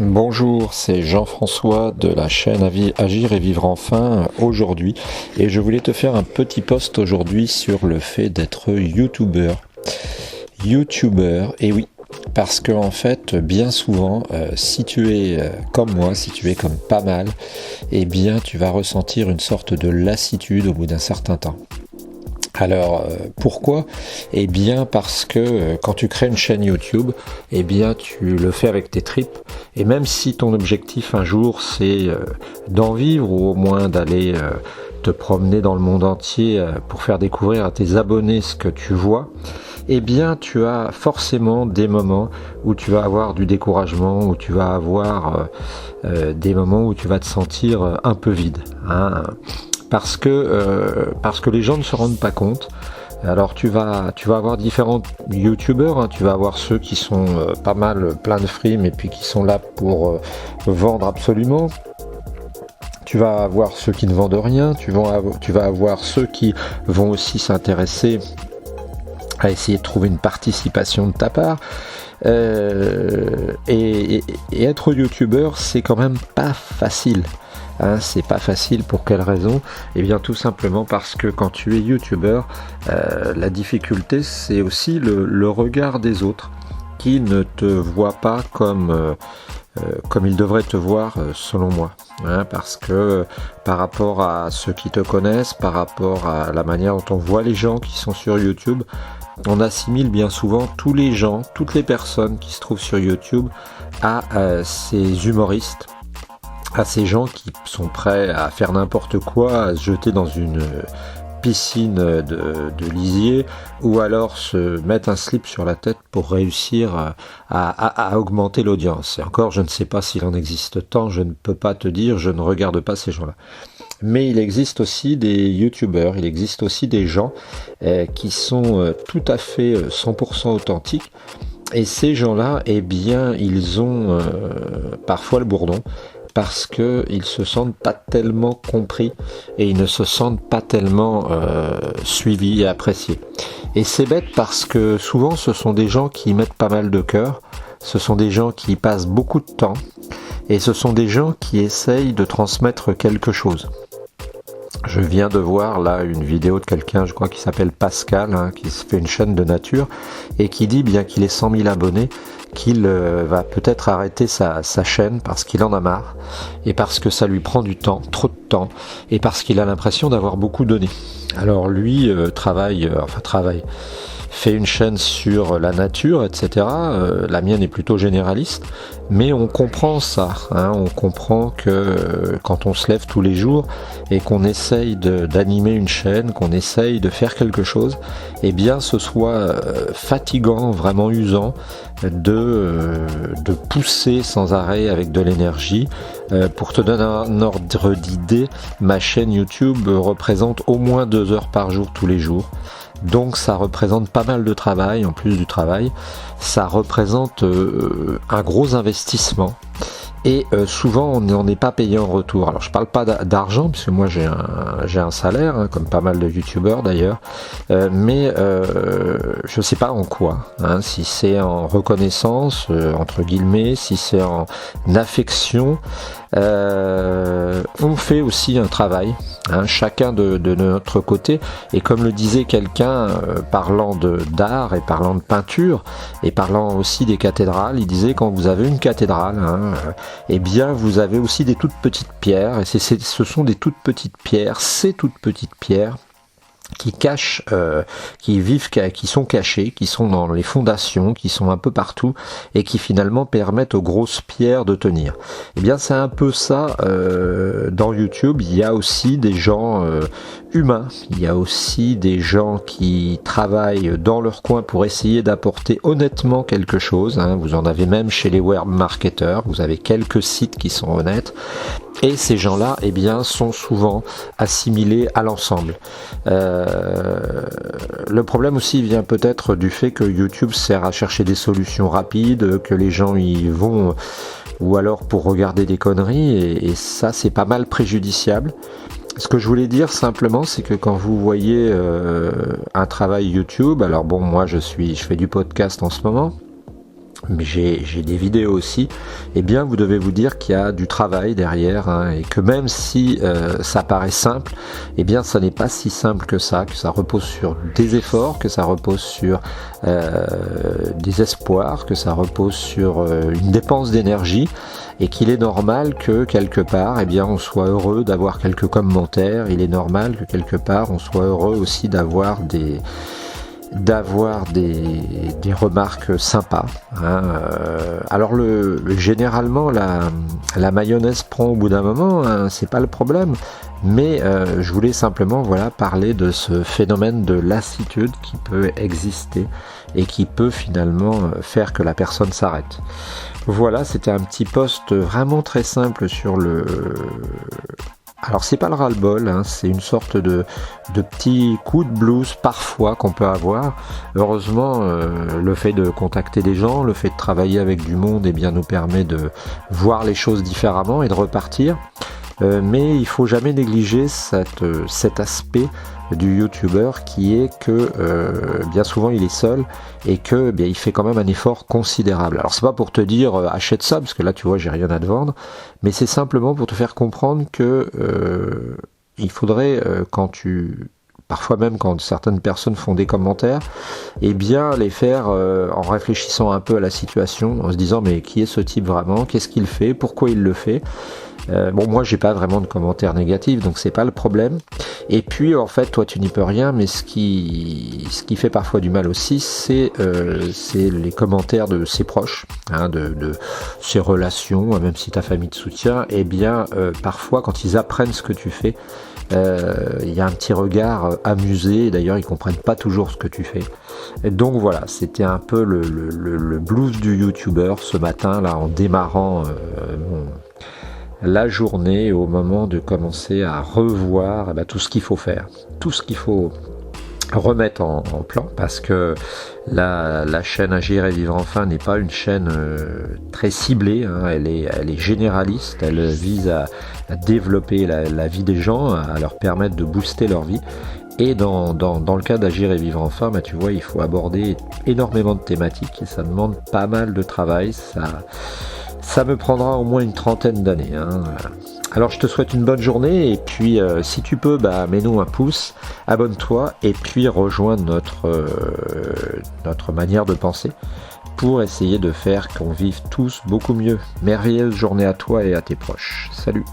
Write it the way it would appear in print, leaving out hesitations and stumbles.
Bonjour, c'est Jean-François de la chaîne Agir et Vivre Enfin aujourd'hui, et je voulais te faire un petit post aujourd'hui sur le fait d'être youtubeur. Et oui, parce que en fait, bien souvent, si tu es comme moi, si tu es comme pas mal, eh bien tu vas ressentir une sorte de lassitude au bout d'un certain temps. Alors pourquoi ? Eh bien parce que quand tu crées une chaîne YouTube, eh bien tu le fais avec tes tripes, et même si ton objectif un jour c'est d'en vivre ou au moins d'aller te promener dans le monde entier pour faire découvrir à tes abonnés ce que tu vois, eh bien tu as forcément des moments où tu vas avoir du découragement, où tu vas avoir des moments où tu vas te sentir un peu vide, hein. Parce que les gens ne se rendent pas compte. Alors tu vas avoir différents youtubeurs, hein. Tu vas avoir ceux qui sont pas mal plein de frimes et puis qui sont là pour vendre absolument. Tu vas avoir ceux qui ne vendent rien, tu vas avoir ceux qui vont aussi s'intéresser à essayer de trouver une participation de ta part. Et être youtubeur, c'est quand même pas facile. Hein, c'est pas facile. Pour quelle raison ? Eh bien tout simplement parce que quand tu es youtubeur, la difficulté c'est aussi le regard des autres qui ne te voient pas comme ils devraient te voir selon moi, hein, parce que par rapport à ceux qui te connaissent, par rapport à la manière dont on voit les gens qui sont sur YouTube, on assimile bien souvent tous les gens, toutes les personnes qui se trouvent sur YouTube à ces humoristes, à ces gens qui sont prêts à faire n'importe quoi, à se jeter dans une piscine de lisier, ou alors se mettre un slip sur la tête pour réussir à augmenter l'audience. Et encore, je ne sais pas s'il en existe tant, je ne peux pas te dire, je ne regarde pas ces gens-là. Mais il existe aussi des youtubeurs, il existe aussi des gens qui sont tout à fait 100% authentiques. Et ces gens-là, eh bien, ils ont parfois le bourdon, parce qu'ils se sentent pas tellement compris et ils ne se sentent pas tellement suivis et appréciés. Et c'est bête parce que souvent ce sont des gens qui mettent pas mal de cœur, ce sont des gens qui passent beaucoup de temps et ce sont des gens qui essayent de transmettre quelque chose. Je viens de voir là une vidéo de quelqu'un, je crois qui s'appelle Pascal, hein, qui se fait une chaîne de nature et qui dit, bien qu'il ait 100 000 abonnés, qu'il va peut-être arrêter sa chaîne parce qu'il en a marre et parce que ça lui prend du temps, trop de temps, et parce qu'il a l'impression d'avoir beaucoup donné. Alors lui fait une chaîne sur la nature, etc. La mienne est plutôt généraliste, mais on comprend ça, hein, on comprend que quand on se lève tous les jours et qu'on essaye d'animer une chaîne, qu'on essaye de faire quelque chose, eh bien ce soit fatigant, vraiment usant, de pousser sans arrêt avec de l'énergie. Pour te donner un ordre d'idée, ma chaîne YouTube représente au moins 2 heures par jour tous les jours. Donc ça représente pas mal de travail, en plus du travail, ça représente un gros investissement. Et souvent on n'en est pas payé en retour. Alors je parle pas d'argent, puisque moi j'ai un salaire, hein, comme pas mal de youtubeurs d'ailleurs, mais je sais pas en quoi, hein, si c'est en reconnaissance, entre guillemets, si c'est en affection. On fait aussi un travail, hein, chacun de notre côté, et comme le disait quelqu'un parlant d'art et parlant de peinture et parlant aussi des cathédrales, il disait, quand vous avez une cathédrale, hein, eh bien vous avez aussi des toutes petites pierres, et ce sont des toutes petites pierres, ces toutes petites pierres qui cachent, qui sont cachés, qui sont dans les fondations, qui sont un peu partout et qui finalement permettent aux grosses pierres de tenir. Eh bien c'est un peu ça dans YouTube. Il y a aussi des gens humains, il y a aussi des gens qui travaillent dans leur coin pour essayer d'apporter honnêtement quelque chose, hein. Vous en avez même chez les web marketeurs, vous avez quelques sites qui sont honnêtes. Et ces gens-là, eh bien, sont souvent assimilés à l'ensemble. Le problème aussi vient peut-être du fait que YouTube sert à chercher des solutions rapides, que les gens y vont, ou alors pour regarder des conneries, et ça, c'est pas mal préjudiciable. Ce que je voulais dire simplement, c'est que quand vous voyez un travail YouTube, alors bon, moi je fais du podcast en ce moment, mais j'ai des vidéos aussi, eh bien vous devez vous dire qu'il y a du travail derrière, hein, et que même si ça paraît simple, eh bien ça n'est pas si simple que ça repose sur des efforts, que ça repose sur des espoirs, que ça repose sur une dépense d'énergie, et qu'il est normal que quelque part, eh bien on soit heureux d'avoir quelques commentaires, il est normal que quelque part on soit heureux aussi d'avoir des remarques sympas, hein. Alors généralement la mayonnaise prend au bout d'un moment, hein, c'est pas le problème, mais je voulais simplement parler de ce phénomène de lassitude qui peut exister et qui peut finalement faire que la personne s'arrête. Voilà, c'était un petit post vraiment très simple sur alors c'est pas le ras-le-bol, hein, c'est une sorte de petit coup de blues parfois qu'on peut avoir. Heureusement, le fait de contacter des gens, le fait de travailler avec du monde, nous permet de voir les choses différemment et de repartir. Mais il faut jamais négliger cet aspect du youtubeur qui est que bien souvent il est seul et que il fait quand même un effort considérable. Alors c'est pas pour te dire achète ça, parce que là tu vois j'ai rien à te vendre, mais c'est simplement pour te faire comprendre que il faudrait parfois même quand certaines personnes font des commentaires, les faire en réfléchissant un peu à la situation, en se disant mais qui est ce type vraiment, qu'est-ce qu'il fait, pourquoi il le fait. Moi j'ai pas vraiment de commentaires négatifs, donc c'est pas le problème. Et puis en fait toi tu n'y peux rien, mais ce qui fait parfois du mal aussi, c'est les commentaires de ses proches, hein, de ses relations, même si ta famille te soutient, parfois quand ils apprennent ce que tu fais, il y a un petit regard amusé, d'ailleurs ils comprennent pas toujours ce que tu fais. Et donc voilà, c'était un peu le blues du youtubeur ce matin là, en démarrant la journée, au moment de commencer à revoir tout ce qu'il faut faire, tout ce qu'il faut remettre en plan, parce que la chaîne Agir et Vivre Enfin n'est pas une chaîne très ciblée, hein, elle est généraliste, elle vise à développer la vie des gens, à leur permettre de booster leur vie. Et dans le cas d'Agir et Vivre Enfin, tu vois, il faut aborder énormément de thématiques et ça demande pas mal de travail. Ça me prendra au moins une trentaine d'années, hein. Alors je te souhaite une bonne journée, et puis si tu peux, mets-nous un pouce, abonne-toi, et puis rejoins notre manière de penser pour essayer de faire qu'on vive tous beaucoup mieux. Merveilleuse journée à toi et à tes proches. Salut!